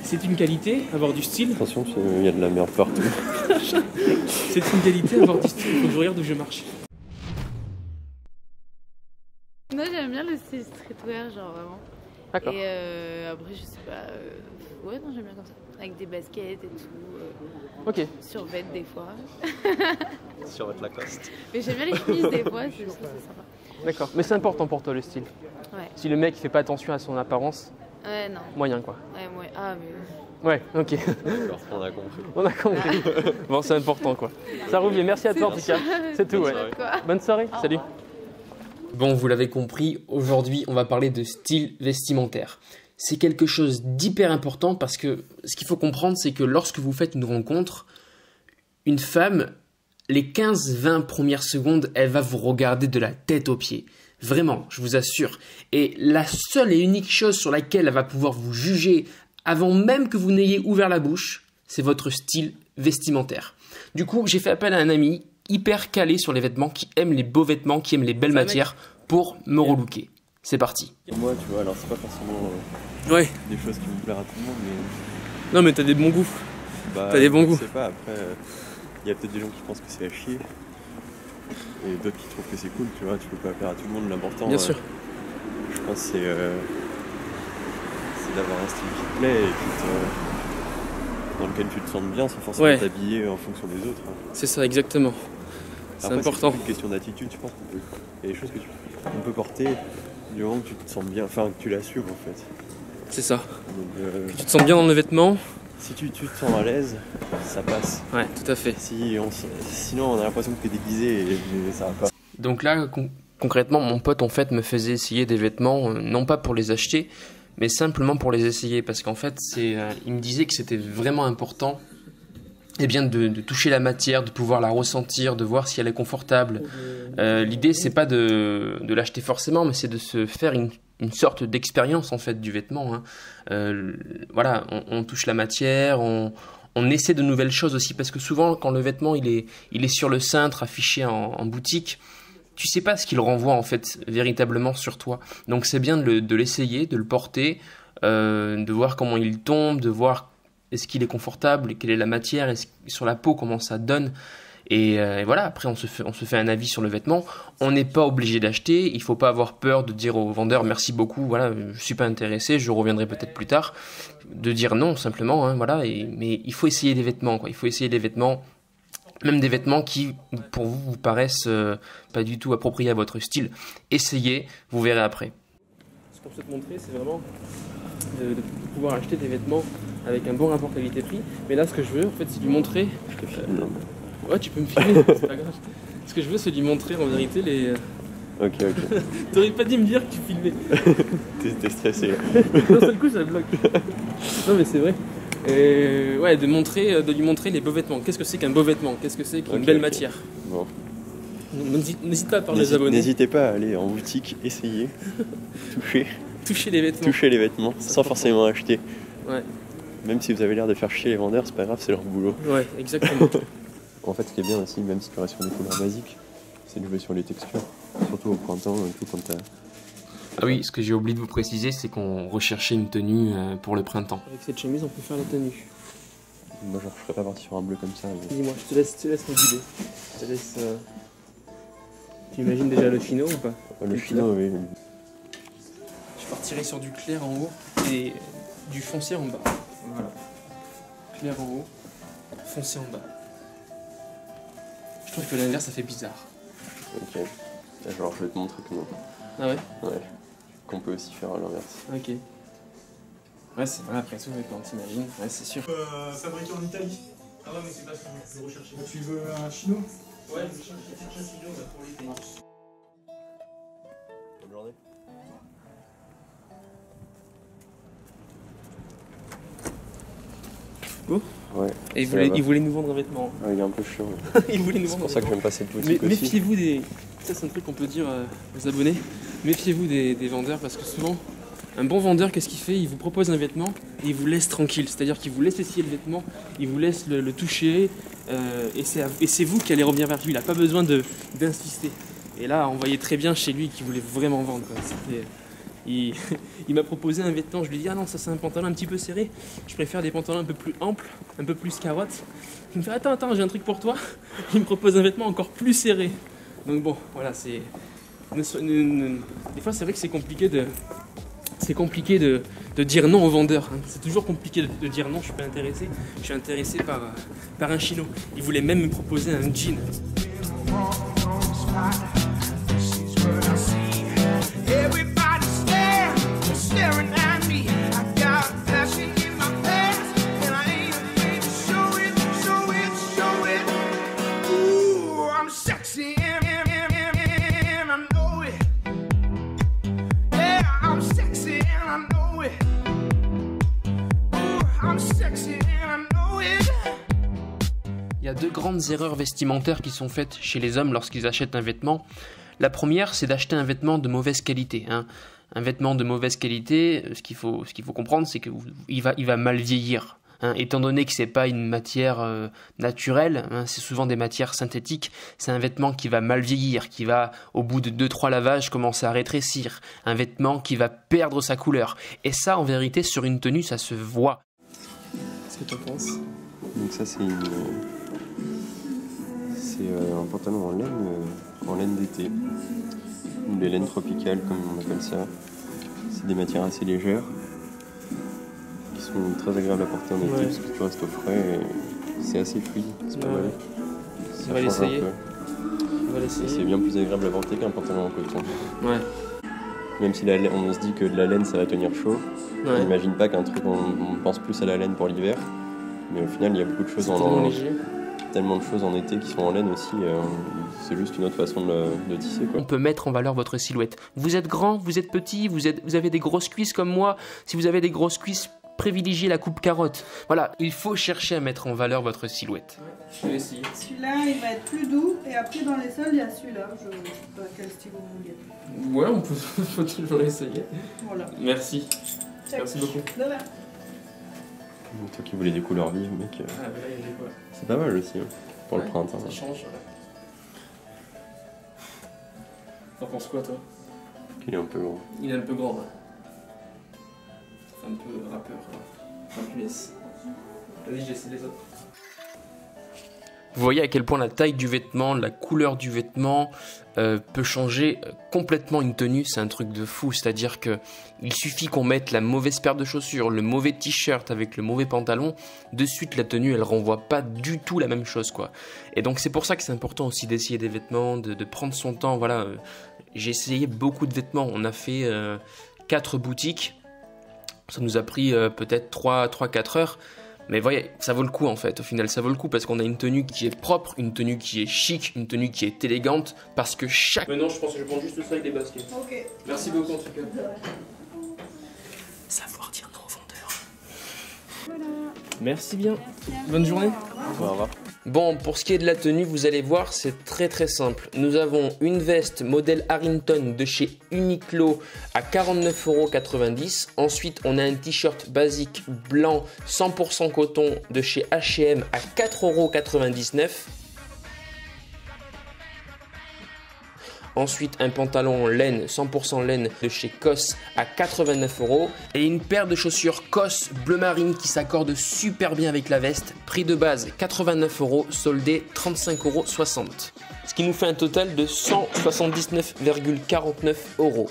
C'est une qualité, avoir du style. Attention, il y a de la merde partout. C'est une qualité, avoir du style. Il faut que je regarde où je marche. Moi j'aime bien le style streetwear, genre vraiment. D'accord. Et après, je sais pas. Ouais, non, j'aime bien comme ça. Avec des baskets et tout. Ok. Survêt des fois. Survêt Lacoste. Mais j'aime bien les chemises des fois, c'est sympa. D'accord. Mais c'est important pour toi le style. Ouais. Si le mec il fait pas attention à son apparence, Ouais, non. moyen quoi. Ouais. Ah, mais. Ouais, ok. D'accord, on a compris. On a compris. Bon, c'est important quoi. Ça roule bien. Merci à toi en tout cas. C'est tout, ouais. Bonne soirée. Salut. Bon, vous l'avez compris, aujourd'hui, on va parler de style vestimentaire. C'est quelque chose d'hyper important parce que ce qu'il faut comprendre, c'est que lorsque vous faites une rencontre, une femme, les 15-20 premières secondes, elle va vous regarder de la tête aux pieds. Vraiment, je vous assure. Et la seule et unique chose sur laquelle elle va pouvoir vous juger avant même que vous n'ayez ouvert la bouche, c'est votre style vestimentaire. Du coup, j'ai fait appel à un ami hyper calé sur les vêtements, qui aime les beaux vêtements, qui aime les belles matières, pour me relooker. C'est parti. Moi, tu vois, alors c'est pas forcément Ouais. des choses qui vont plaire à tout le monde, mais... Non, mais t'as des bons goûts. Bah, T'as des bons goûts. Je sais pas, après, il y a peut-être des gens qui pensent que c'est à chier, et d'autres qui trouvent que c'est cool, tu vois, tu peux pas plaire à tout le monde, l'important... Bien sûr. Je pense que c'est d'avoir un style qui te plaît et dans lequel tu te sens bien sans forcément t'habiller en fonction des autres. C'est ça, exactement. C'est Après, important. C'est une question d'attitude, je pense qu'on peut... Il y a des choses qu'on peut porter du moment que tu te sens bien, enfin que tu l'assumes en fait. C'est ça. Donc, que tu te sens bien dans le vêtement. Si tu te sens à l'aise, ça passe. Ouais, tout à fait. Sinon on a l'impression que t'es déguisé et ça va pas. Donc là, concrètement, mon pote en fait me faisait essayer des vêtements, non pas pour les acheter, mais simplement pour les essayer. Parce qu'en fait, il me disait que c'était vraiment important de toucher la matière, de pouvoir la ressentir, de voir si elle est confortable. L'idée, c'est pas de l'acheter forcément, mais c'est de se faire une sorte d'expérience en fait du vêtement. Voilà, on touche la matière, on essaie de nouvelles choses aussi, parce que souvent quand le vêtement il est sur le cintre affiché en boutique, tu sais pas ce qu'il renvoie en fait véritablement sur toi. Donc c'est bien de l'essayer, de le porter, de voir comment il tombe, de voir est-ce qu'il est confortable, quelle est la matière, sur la peau comment ça donne. Et voilà, après on se fait un avis sur le vêtement. On n'est pas obligé d'acheter, il faut pas avoir peur de dire au vendeur merci beaucoup, voilà, je suis pas intéressé, je reviendrai peut-être plus tard. De dire non simplement, voilà. Mais il faut essayer des vêtements, quoi. Il faut essayer des vêtements, même des vêtements qui pour vous paraissent pas du tout appropriés à votre style. Essayez, vous verrez après. Ce qu'on souhaite montrer, c'est vraiment de pouvoir acheter des vêtements avec un bon rapport qualité-prix. Mais là, ce que je veux, en fait, c'est lui montrer... Ouais, tu peux me filmer, c'est pas grave. Ce que je veux, c'est lui montrer, en vérité, les... Ok. T'aurais pas dû me dire que tu filmais. T'es stressé. D'un seul coup, ça bloque. Non, mais c'est vrai. Et ouais, de lui montrer les beaux vêtements. Qu'est-ce que c'est qu'un beau vêtement? Qu'est-ce que c'est qu'une belle matière? Bon. N'hésite pas à parler des abonnés. N'hésitez pas à aller en boutique, essayer, toucher les vêtements sans forcément acheter. Ouais. Même si vous avez l'air de faire chier les vendeurs, c'est pas grave, c'est leur boulot. Ouais, exactement. En fait, ce qui est bien aussi, même si tu restes sur des couleurs basiques, c'est de jouer sur les textures. Surtout au printemps, tout quand t'as... Ah oui, ce que j'ai oublié de vous préciser, c'est qu'on recherchait une tenue pour le printemps. Avec cette chemise, on peut faire la tenue. Moi, genre, je serais pas parti sur un bleu comme ça. Mais... Dis-moi, je te laisse me guider. Je te laisse... Tu imagines déjà le chino ou pas? Le chino, oui. Je partirai sur du clair en haut et du foncé en bas. Voilà. Clair en haut, foncé en bas. Je trouve que l'inverse, ça fait bizarre. Ok. Genre, je vais te montrer comment. Ah ouais? Ouais. Qu'on peut aussi faire à l'inverse. Ok. Ouais, c'est vrai, après tout, quand t'imagines, ouais, c'est sûr. Fabriqué en Italie. Ah ouais, mais c'est pas ce que je recherchais. Tu veux un chino? Ouais, je cherche un chino pour l'été. Bonne journée. Beau? Ouais. Et il voulait nous vendre un vêtement. Ouais, il est un peu chiant. Il voulait nous C'est vendre pour ça que j'aime pas cette boutique aussi. Méfiez-vous des... Ça, c'est un truc qu'on peut dire aux abonnés. Méfiez-vous des vendeurs parce que souvent, un bon vendeur, qu'est-ce qu'il fait? Il vous propose un vêtement et il vous laisse tranquille. C'est-à-dire qu'il vous laisse essayer le vêtement, il vous laisse le toucher et c'est vous qui allez revenir vers lui. Il n'a pas besoin d'insister. Et là, on voyait très bien chez lui qu'il voulait vraiment vendre, quoi. il m'a proposé un vêtement, je lui ai dit ah non ça c'est un pantalon un petit peu serré, je préfère des pantalons un peu plus amples, un peu plus carottes. Il me fait attends j'ai un truc pour toi, il me propose un vêtement encore plus serré. Donc bon voilà c'est... Des fois c'est vrai que c'est compliqué de dire non au vendeur. Hein. C'est toujours compliqué de dire non, je suis pas intéressé. Je suis intéressé par un chino. Il voulait même me proposer un jean. Il y a deux grandes erreurs vestimentaires qui sont faites chez les hommes lorsqu'ils achètent un vêtement. La première, c'est d'acheter un vêtement de mauvaise qualité. Hein. Un vêtement de mauvaise qualité, ce qu'il faut comprendre, c'est qu'il va mal vieillir. Hein. Étant donné que c'est pas une matière naturelle, hein, c'est souvent des matières synthétiques, c'est un vêtement qui va mal vieillir, qui va, au bout de 2-3 lavages, commencer à rétrécir. Un vêtement qui va perdre sa couleur. Et ça, en vérité, sur une tenue, ça se voit. Qu'est-ce que tu en penses ? Donc ça c'est un pantalon en laine d'été, ou les laines tropicales comme on appelle ça. C'est des matières assez légères, qui sont très agréables à porter en été parce que tu restes au frais et c'est assez fluide, c'est pas mal. On va l'essayer. C'est bien plus agréable à porter qu'un pantalon en coton. Ouais. Même si on se dit que de la laine ça va tenir chaud, on n'imagine pas qu'un truc, on pense plus à la laine pour l'hiver, mais au final il y a beaucoup de choses tellement de choses en été qui sont en laine aussi, c'est juste une autre façon de tisser quoi. On peut mettre en valeur votre silhouette. Vous êtes grand, vous êtes petit, vous avez des grosses cuisses comme moi. Si vous avez des grosses cuisses, privilégiez la coupe carotte. Voilà, il faut chercher à mettre en valeur votre silhouette. Je vais essayer. Celui-là, il va être plus doux. Et après, dans les sols, il y a celui-là. Je ne sais pas quel style vous voulez. Ouais, on peut toujours essayer. Voilà. Merci. Check. Merci beaucoup. De rien. Toi qui voulais des couleurs vives, mec. Ah, bah là, il y a quoi. C'est pas mal aussi, hein, pour le printemps. Ça change, ouais. T'en penses quoi, toi? Il est un peu grand. Il est un peu grand, ouais. Ça fait un peu rappeur, un US. Vas-y, j'essaie les autres. Vous voyez à quel point la taille du vêtement, la couleur du vêtement peut changer complètement une tenue, c'est un truc de fou, c'est-à-dire que il suffit qu'on mette la mauvaise paire de chaussures, le mauvais t-shirt avec le mauvais pantalon, de suite la tenue elle renvoie pas du tout la même chose quoi. Et donc c'est pour ça que c'est important aussi d'essayer des vêtements, de prendre son temps, voilà. J'ai essayé beaucoup de vêtements, on a fait 4 boutiques, ça nous a pris peut-être 3-4 heures. Mais voyez, ça vaut le coup en fait, au final ça vaut le coup parce qu'on a une tenue qui est propre, une tenue qui est chic, une tenue qui est élégante, parce que chaque... Mais non, je pense que je prends juste ça avec les baskets. Ok. Merci beaucoup en tout cas. Savoir dire non au vendeur. Voilà. Merci bien. Merci. Bonne journée. Au revoir. Bon, pour ce qui est de la tenue, vous allez voir, c'est très très simple. Nous avons une veste modèle Harrington de chez Uniqlo à 49,90 €. Ensuite, on a un t-shirt basique blanc 100% coton de chez H&M à 4,99 €. Ensuite, un pantalon en laine, 100% laine de chez COS à 89 €. Et une paire de chaussures COS bleu marine qui s'accorde super bien avec la veste. Prix de base 89 €, soldé 35,60 €. Ce qui nous fait un total de 179,49 €.